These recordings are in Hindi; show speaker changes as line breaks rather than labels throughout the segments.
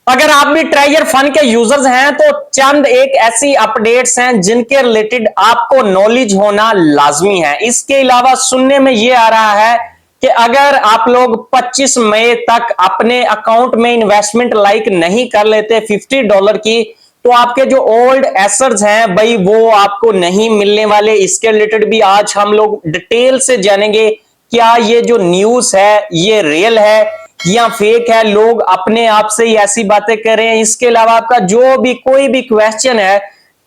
अगर आप भी ट्राइयर फन के यूजर्स हैं तो चंद एक ऐसी अपडेट्स हैं जिनके रिलेटेड आपको नॉलेज होना लाजमी है। इसके अलावा सुनने में यह आ रहा है कि अगर आप लोग 25 मई तक अपने अकाउंट में इन्वेस्टमेंट लाइक नहीं कर लेते $50 की, तो आपके जो ओल्ड एसेट्स हैं भाई वो आपको नहीं मिलने वाले। इसके रिलेटेड भी आज हम लोग डिटेल से जानेंगे क्या ये जो न्यूज है ये रियल है या फेक है, लोग अपने आप से ही ऐसी बातें कर रहे हैं। इसके अलावा आपका जो भी कोई भी क्वेश्चन है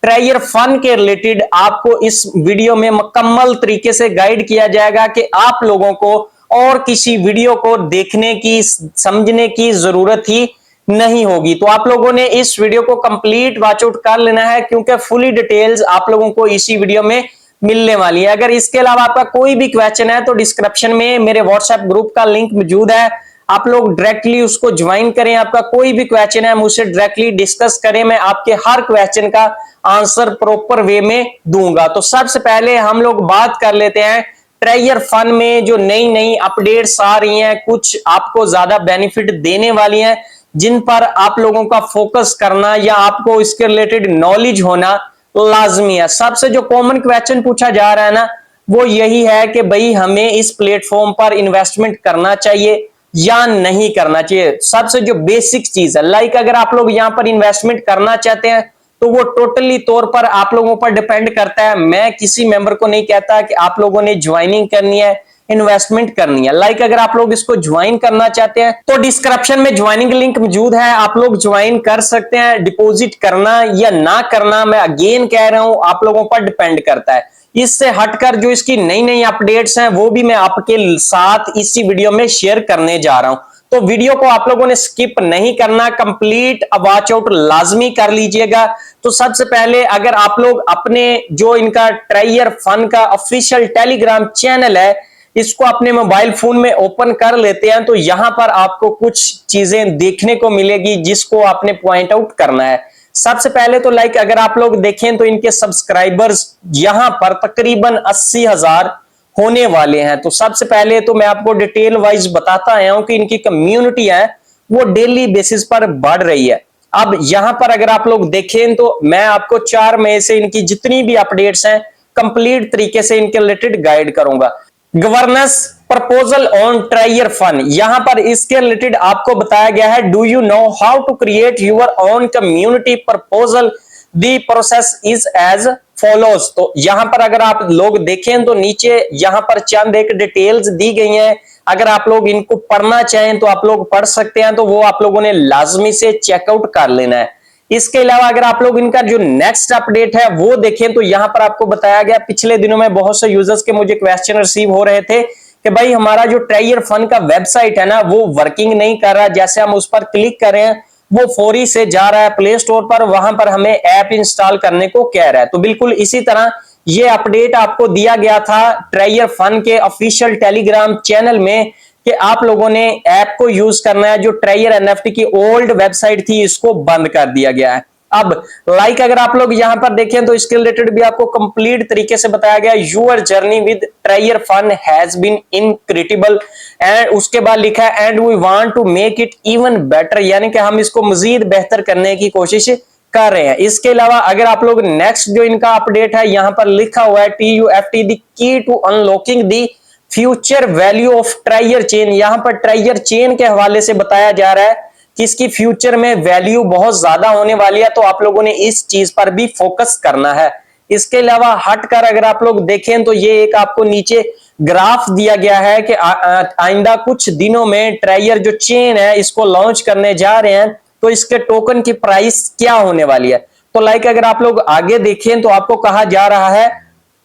ट्रायर फन के रिलेटेड आपको इस वीडियो में मुकम्मल तरीके से गाइड किया जाएगा कि आप लोगों को और किसी वीडियो को देखने की समझने की जरूरत ही नहीं होगी। तो आप लोगों ने इस वीडियो को कंप्लीट वॉच आउट कर लेना है क्योंकि फुली डिटेल्स आप लोगों को इसी वीडियो में मिलने वाली है। अगर इसके अलावा आपका कोई भी क्वेश्चन है तो डिस्क्रिप्शन में मेरे व्हाट्सएप ग्रुप का लिंक मौजूद है, आप लोग डायरेक्टली उसको ज्वाइन करें। आपका कोई भी क्वेश्चन है मुझसे डायरेक्टली डिस्कस करें, मैं आपके हर क्वेश्चन का आंसर प्रॉपर वे में दूंगा। तो सबसे पहले हम लोग बात कर लेते हैं ट्रायर फन में जो नई नई अपडेट्स आ रही हैं, कुछ आपको ज्यादा बेनिफिट देने वाली हैं जिन पर आप लोगों का फोकस करना या आपको इसके रिलेटेड नॉलेज होना लाजमी है। सबसे जो कॉमन क्वेश्चन पूछा जा रहा है ना वो यही है कि भाई हमें इस प्लेटफॉर्म पर इन्वेस्टमेंट करना चाहिए या नहीं करना चाहिए। सबसे जो बेसिक चीज है लाइक अगर आप लोग यहां पर इन्वेस्टमेंट करना चाहते हैं तो वो टोटली तौर पर आप लोगों पर डिपेंड करता है। मैं किसी मेंबर को नहीं कहता कि आप लोगों ने ज्वाइनिंग करनी है, इन्वेस्टमेंट करनी है। लाइक अगर आप लोग इसको ज्वाइन करना चाहते हैं तो डिस्क्रिप्शन में ज्वाइनिंग लिंक मौजूद है, आप लोग ज्वाइन कर सकते हैं। डिपॉजिट करना या ना करना मैं अगेन कह रहा हूं आप लोगों पर डिपेंड करता है। इससे हटकर जो इसकी नई नई अपडेट्स हैं वो भी मैं आपके साथ इसी वीडियो में शेयर करने जा रहा हूं। तो वीडियो को आप लोगों ने स्किप नहीं करना, कंप्लीट वॉच आउट लाजमी कर लीजिएगा। तो सबसे पहले अगर आप लोग अपने जो इनका ट्रायर फन का ऑफिशियल टेलीग्राम चैनल है इसको अपने मोबाइल फोन में ओपन कर लेते हैं तो यहां पर आपको कुछ चीजें देखने को मिलेगी जिसको आपने पॉइंट आउट करना है। सबसे पहले तो लाइक अगर आप लोग देखें तो इनके सब्सक्राइबर्स यहां पर तकरीबन 80,000 होने वाले हैं। तो सबसे पहले तो मैं आपको डिटेल वाइज बताता आया हूं कि इनकी कम्युनिटी है वो डेली बेसिस पर बढ़ रही है। अब यहां पर अगर आप लोग देखें तो मैं आपको 4 मई से इनकी जितनी भी अपडेट्स हैं कंप्लीट तरीके से इनके रिलेटेड गाइड करूंगा। Governance proposal on Trier Fun, यहां पर इसके रिलेटेड आपको बताया गया है do you know how to create your own community proposal, the process is as follows. तो यहां पर अगर आप लोग देखें तो नीचे यहां पर चंद एक डिटेल्स दी गई हैं, अगर आप लोग इनको पढ़ना चाहें तो आप लोग पढ़ सकते हैं, तो वो आप लोगों ने लाजमी से चेकआउट कर लेना है। इसके अलावा अगर आप लोग इनका जो नेक्स्ट अपडेट है वो देखें तो यहां पर आपको बताया गया, पिछले दिनों में बहुत से यूजर्स के मुझे क्वेश्चन रिसीव हो रहे थे कि भाई हमारा जो ट्रायर फन का वेबसाइट है ना वो वर्किंग नहीं कर रहा, जैसे हम उस पर क्लिक कर रहे हैं वो फौरी से जा रहा है प्ले स्टोर पर, वहां पर हमें ऐप इंस्टॉल करने को कह रहा है। तो बिल्कुल इसी तरह ये अपडेट आपको दिया गया था ट्रायर फन के ऑफिशियल टेलीग्राम चैनल में कि आप लोगों ने ऐप को यूज करना है। जो ट्रायर एनएफटी की ओल्ड वेबसाइट थी इसको बंद कर दिया गया है। अब लाइक अगर आप लोग यहां पर देखें तो इसके रिलेटेड भी आपको कंप्लीट तरीके से बताया गया, your journey with Trier Fun has been incredible, and उसके बाद लिखा है and we want to make it even better, यानी कि हम इसको मजीद बेहतर करने की कोशिश कर रहे हैं। इसके अलावा अगर आप लोग नेक्स्ट जो इनका अपडेट है यहां पर लिखा हुआ है TUFT the key to unlocking the future value of Trier chain, यहां पर ट्रायर चेन के हवाले से बताया जा रहा है कि इसकी फ्यूचर में वैल्यू बहुत ज्यादा होने वाली है, तो आप लोगों ने इस चीज पर भी फोकस करना है। इसके अलावा हटकर अगर आप लोग देखें तो ये एक आपको नीचे ग्राफ दिया गया है कि आइंदा कुछ दिनों में ट्रायर जो चेन है इसको लॉन्च करने जा रहे हैं तो इसके टोकन की प्राइस क्या होने वाली है। तो लाइक अगर आप लोग आगे देखें तो आपको कहा जा रहा है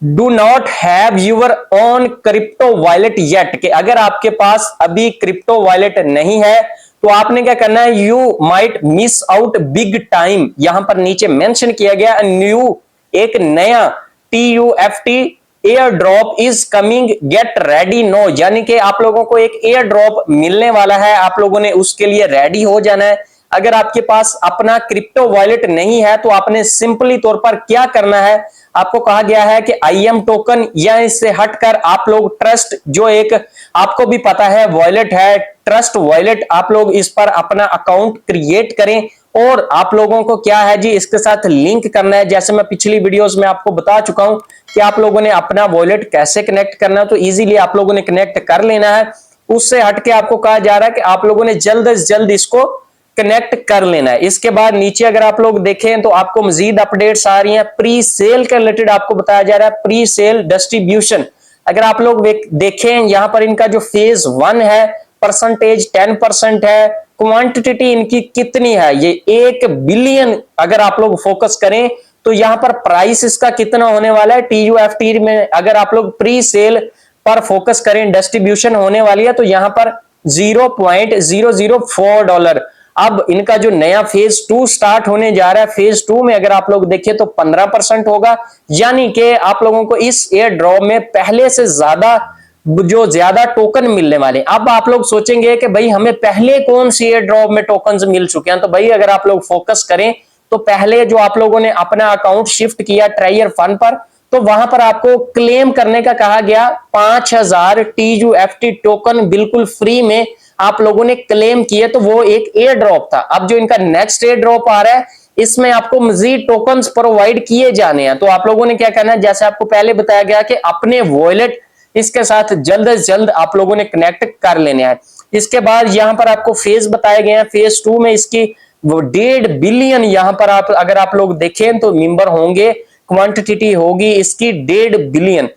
do not have your own crypto wallet yet, कि अगर आपके पास अभी क्रिप्टो वॉलेट नहीं है तो आपने क्या करना है, you might miss out big time, यहां पर नीचे मेंशन किया गया न्यू एक नया TUFT airdrop is coming get ready no, यानी कि आप लोगों को एक एयर ड्रॉप मिलने वाला है, आप लोगों ने उसके लिए रेडी हो जाना है। अगर आपके पास अपना क्रिप्टो वॉलेट नहीं है तो आपने सिंपली तौर पर क्या करना है, आपको कहा गया है कि आईएम टोकन या इससे हटकर आप लोग ट्रस्ट, जो एक आपको भी पता है वॉलेट है, ट्रस्ट वॉलेट, आप लोग इस पर अपना अकाउंट क्रिएट करें और आप लोगों को क्या है जी इसके साथ लिंक करना है। जैसे मैं पिछली वीडियोस में आपको बता चुका हूं कि आप लोगों ने अपना वॉलेट कैसे कनेक्ट करना है, तो इजीली आप लोगों ने कनेक्ट कर लेना है। उससे हटके आपको कहा जा रहा है कि आप लोगों ने जल्द से जल्द इसको कनेक्ट कर लेना है। इसके बाद नीचे अगर आप लोग देखें तो आपको मजीद अपडेट्स आ रही हैं। प्री सेल के रिलेटेड आपको बताया जा रहा है, प्री सेल डिस्ट्रीब्यूशन। अगर आप लोग देखें यहां पर इनका जो फेज 1 है, परसेंटेज 10% है, क्वांटिटी इनकी कितनी है, ये 1 बिलियन। अगर आप लोग फोकस करें तो यहां पर प्राइस इसका कितना होने वाला है TUFT में, अगर आप लोग प्री सेल पर फोकस करें, डिस्ट्रीब्यूशन होने वाली है तो यहां पर $0.004। अब इनका जो नया फेज 2 स्टार्ट होने जा रहा है, फेज 2 में अगर आप लोग देखें तो 15% होगा, यानी कि आप लोगों को इस एयर ड्रॉप में पहले से ज्यादा टोकन मिलने वाले। अब आप लोग सोचेंगे कि भाई हमें पहले कौन सी एयर ड्रॉप में टोकन मिल चुके हैं, तो भाई अगर आप लोग फोकस करें तो पहले जो आप लोगों ने अपना अकाउंट शिफ्ट किया ट्रायर फंड पर, तो वहां पर आपको क्लेम करने का कहा गया 5000 TUFT टोकन बिल्कुल फ्री में आप लोगों ने क्लेम किए, तो वो एक एयर ड्रॉप था। अब जो इनका नेक्स्ट एयर ड्रॉप आ रहा है इसमें आपको मजीद टोकन्स प्रोवाइड किए जाने हैं। तो आप लोगों ने क्या करना है, जैसे आपको पहले बताया गया कि अपने वॉलेट इसके साथ जल्द से जल्द आप लोगों ने कनेक्ट कर लेने हैं। इसके बाद यहां पर आपको फेज बताए गए हैं, फेज 2 में इसकी वो 1.5 बिलियन यहां पर आप अगर आप लोग देखें तो मेंबर होंगे, क्वांटिटी होगी इसकी 1.5 बिलियन।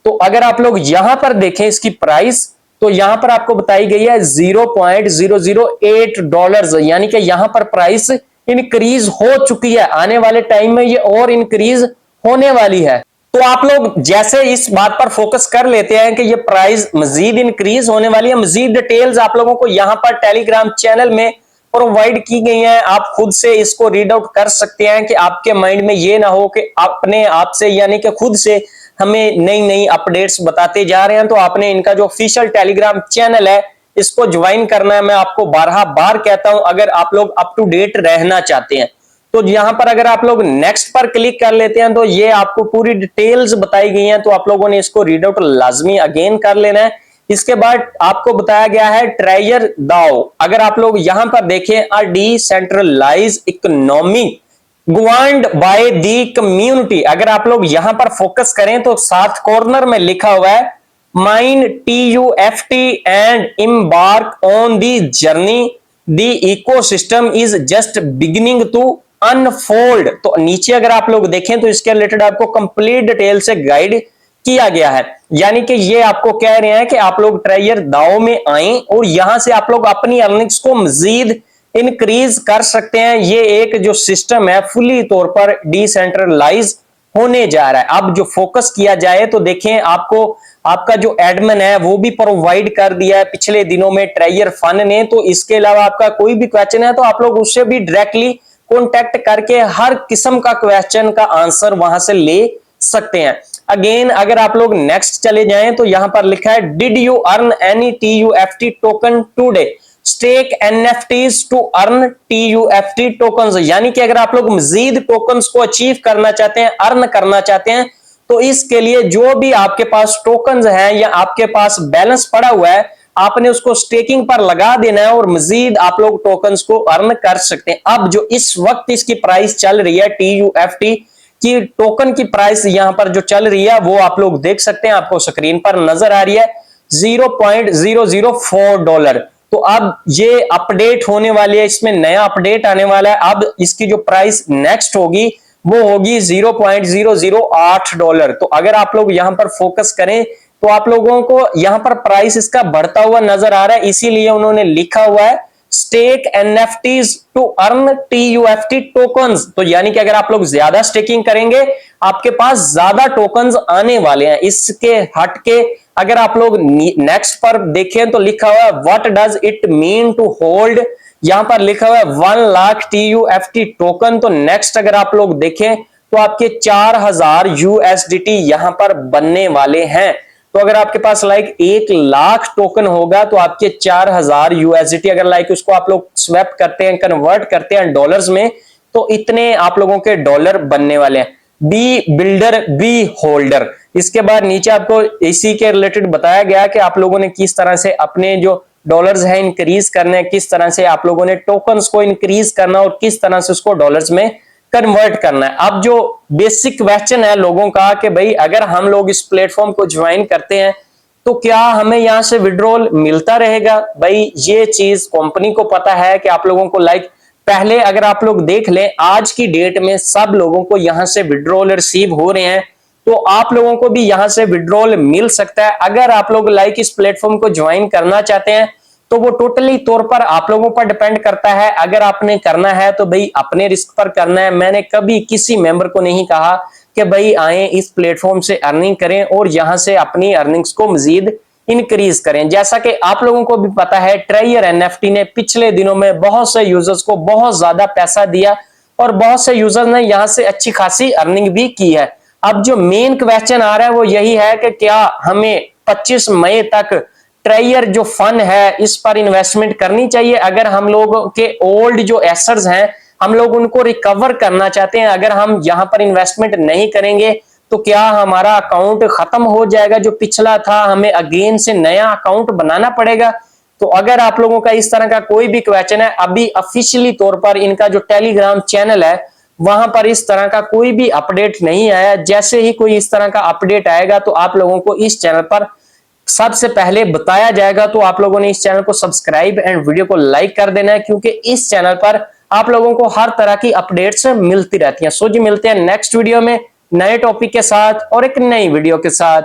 तो अगर आप लोग यहां पर देखें इसकी प्राइस, तो यहां पर आपको बताई गई है $0.008, यानी कि यहां पर प्राइस इंक्रीज हो चुकी है, आने वाले टाइम में ये और इंक्रीज होने वाली है। तो आप लोग जैसे इस बात पर फोकस कर लेते हैं कि ये प्राइस मजीद इंक्रीज होने वाली है, मजीद डिटेल्स आप लोगों को यहां पर टेलीग्राम चैनल में प्रोवाइड की गई हैं। आप खुद से इसको रीड आउट कर सकते हैं कि आपके माइंड में ये ना हो कि अपने आप से यानी कि खुद से हमें नई नई अपडेट्स बताते जा रहे हैं। तो आपने इनका जो ऑफिशियल टेलीग्राम चैनल है इसको ज्वाइन करना है। मैं आपको 12 बार कहता हूं अगर आप लोग अप टू डेट रहना चाहते हैं। तो यहां पर अगर आप लोग नेक्स्ट पर क्लिक कर लेते हैं तो ये आपको पूरी डिटेल्स बताई गई हैं, तो आप लोगों ने इसको रीड आउट लाजमी अगेन कर लेना है। इसके बाद आपको बताया गया है ट्रायर दाओ। अगर आप लोग यहां पर देखें, a decentralised economy governed by the community, अगर आप लोग यहां पर फोकस करें तो साथ कॉर्नर में लिखा हुआ है mine TUFT and embark on the journey, the ecosystem is just beginning to unfold. तो नीचे अगर आप लोग देखें तो इसके रिलेटेड आपको कंप्लीट डिटेल से गाइड किया गया है, यानी कि ये आपको कह रहे हैं कि आप लोग ट्रायर दाओ में आए और यहां से आप लोग अपनी अर्निंग्स को मजीद इंक्रीज कर सकते हैं। ये एक जो सिस्टम है फुली तौर पर डिसेंट्रलाइज होने जा रहा है। अब जो फोकस किया जाए तो देखें, आपको आपका जो एडमिन है वो भी प्रोवाइड कर दिया है पिछले दिनों में ट्रायर फन ने। तो इसके अलावा आपका कोई भी क्वेश्चन है तो आप लोग उससे भी डायरेक्टली कॉन्टेक्ट करके हर किस्म का क्वेश्चन का आंसर वहां से ले सकते हैं। अगेन अगर आप लोग नेक्स्ट चले जाएं तो यहां पर लिखा है did you earn any TUFT token today, stake NFTs to earn TUFT token, यानी कि अगर आप लोग मजीद टोकन्स को अचीव करना चाहते हैं, अर्न करना चाहते हैं, तो इसके लिए जो भी आपके पास टोकन्स हैं या आपके पास बैलेंस पड़ा हुआ है आपने उसको स्टेकिंग पर लगा देना है और मजीद आप लोग टोकन्स को अर्न कर सकते हैं। अब जो इस वक्त इसकी प्राइस चल रही है TUFT की टोकन की प्राइस यहां पर जो चल रही है वो आप लोग देख सकते हैं, आपको स्क्रीन पर नजर आ रही है $0.004। तो अब ये अपडेट होने वाली है, इसमें नया अपडेट आने वाला है। अब इसकी जो प्राइस नेक्स्ट होगी वो होगी $0.008। तो अगर आप लोग यहां पर फोकस करें तो आप लोगों को यहां पर प्राइस इसका बढ़ता हुआ नजर आ रहा है, इसीलिए उन्होंने लिखा हुआ है stake NFTs to earn TUFT tokens. तो यानी कि अगर आप लोग ज्यादा स्टेकिंग करेंगे आपके पास ज्यादा टोकन्स आने वाले हैं। इसके हट के अगर आप लोग नेक्स्ट पर देखें तो लिखा हुआ है what does it mean to hold, यहां पर लिखा हुआ है 1 लाख TUFT टोकन। तो नेक्स्ट अगर आप लोग देखें तो आपके 4000 USDT यहां पर बनने वाले हैं। तो अगर आपके पास लाइक 1 लाख टोकन होगा तो आपके 4000 यूएसडीटी अगर लाइक उसको आप लोग स्वैप करते हैं, कन्वर्ट करते हैं डॉलर्स में, तो इतने आप लोगों के डॉलर बनने वाले हैं। Be builder be holder. इसके बाद नीचे आपको इसी के रिलेटेड बताया गया कि आप लोगों ने किस तरह से अपने जो डॉलर्स है इंक्रीज करने, किस तरह से आप लोगों ने टोकन्स को इंक्रीज करना और किस तरह से उसको डॉलर्स में कन्वर्ट करना है। अब जो बेसिक क्वेश्चन है लोगों का कि भाई अगर हम लोग इस प्लेटफॉर्म को ज्वाइन करते हैं तो क्या हमें यहां से विड्रॉल मिलता रहेगा? भाई ये चीज कंपनी को पता है कि आप लोगों को लाइक पहले अगर आप लोग देख लें आज की डेट में सब लोगों को यहां से विड्रॉल रिसीव हो रहे हैं, तो आप लोगों को भी यहां से विड्रॉल मिल सकता है। अगर आप लोग लाइक इस प्लेटफॉर्म को ज्वाइन करना चाहते हैं तो वो टोटली तौर पर आप लोगों पर डिपेंड करता है। अगर आपने करना है तो भाई अपने रिस्क पर करना है। मैंने कभी किसी मेंबर को नहीं कहा कि भाई आए इस प्लेटफॉर्म से अर्निंग करें और यहां से अपनी अर्निंग्स को मजीद इंक्रीज करें। जैसा कि आप लोगों को भी पता है ट्रायर एनएफटी ने पिछले दिनों में बहुत से यूजर्स को बहुत ज्यादा पैसा दिया और बहुत से यूजर्स ने यहां से अच्छी खासी अर्निंग भी की है। अब जो मेन क्वेश्चन आ रहा है वो यही है कि क्या हमें 25 मई तक ट्रायर जो फंड है इस पर इन्वेस्टमेंट करनी चाहिए? अगर हम लोगों के ओल्ड जो एसेट्स हैं हम लोग उनको रिकवर करना चाहते हैं, अगर हम यहां पर इन्वेस्टमेंट नहीं करेंगे तो क्या हमारा अकाउंट खत्म हो जाएगा जो पिछला था, हमें अगेन से नया अकाउंट बनाना पड़ेगा? तो अगर आप लोगों का इस तरह का कोई भी क्वेश्चन है, अभी ऑफिशियली तौर पर इनका जो टेलीग्राम चैनल है वहां पर इस तरह का कोई भी अपडेट नहीं आया। जैसे ही कोई इस तरह का अपडेट आएगा तो आप लोगों को इस चैनल पर सबसे पहले बताया जाएगा। तो आप लोगों ने इस चैनल को सब्सक्राइब एंड वीडियो को लाइक कर देना है क्योंकि इस चैनल पर आप लोगों को हर तरह की अपडेट्स मिलती रहती हैं। सो जी मिलते हैं नेक्स्ट वीडियो में नए टॉपिक के साथ और एक नई वीडियो के साथ।